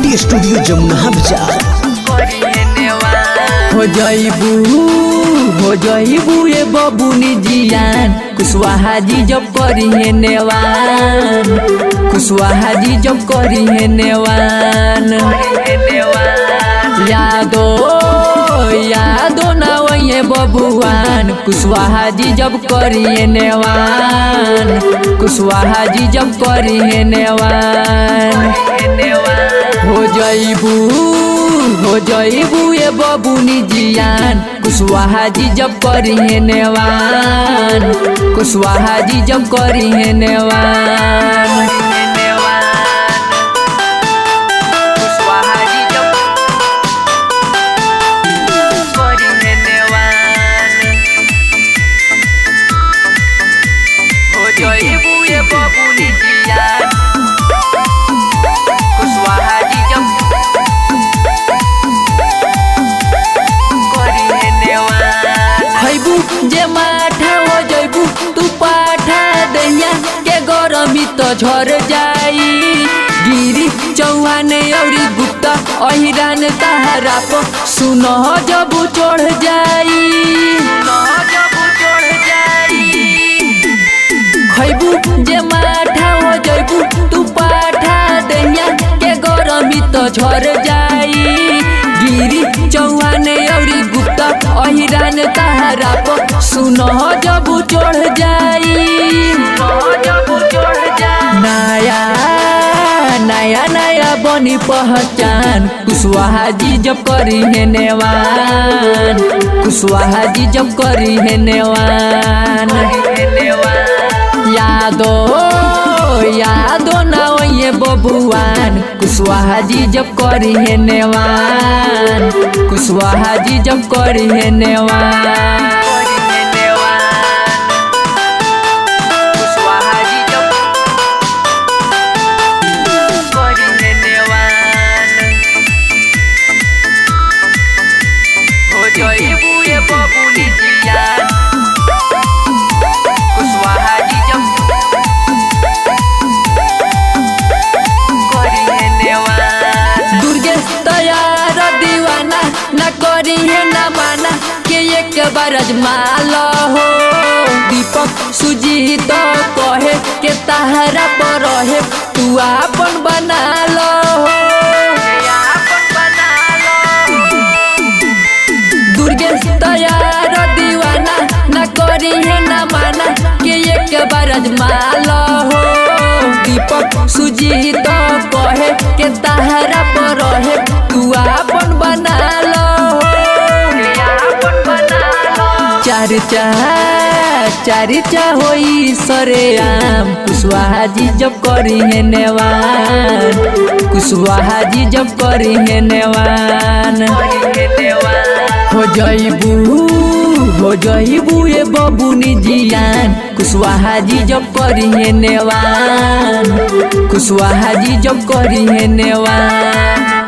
Recording studio Jamuna बाजार। हो जाइबू ये बबुनी जियान कुशवाहा जी जब करी है नेवान, कुशवाहा जी जब करी है नेवान। यादो ना वही बबुआन कुशवाहा जी जब करी है नेवान, कुशवाहा जी जब करी है नेवान। हो जाइबू ये बबुनी जियान कुशवाहा जी जब करी है नेवान, कुशवाहा जी जब करी है नेवान। जे माठा हो जाइबू तू पाठा दैया के गरमी तो झर जाई। गिरी चौहान औरी गुप्ता अहिरान तहारा पर सुन जब चढ़ जाई। खैबू जे माठा हो जाइबू तू पाठा दैया के गरमी तो झर जाई। गिरी चौहान औरी गुप्ता अहिरान तहारा पर सुन जब चढ़ जाई। नया बनी पहचान कुशवाहा जी जब करी है नेवान, कुशवाहा जी जब करी है नेवान। यादो ना वही बबुआन कुशवाहा जी जब करी है नेवान, कुशवाहा जी जब करी है नेवान। एक बार अजमाल हो दीपक सुजीत कहे के तहरा पर रहे तू आपन बना लो। दुर्गेश तैयार दीवाना न करी है न माना के एक बार अजमाल हो दीपक सुजीत कहे के तहरा पर रहे तू आपन बना लो। चर्चा होई सरेआम कुशवाहा जी जब करी है नेवान, कुशवाहा जी जब करी है नेवान। हो जाइबू ये बबुनी जियान कुशवाहा जी जब करी है नेवान, कुशवाहा जी जब करी है नेवान।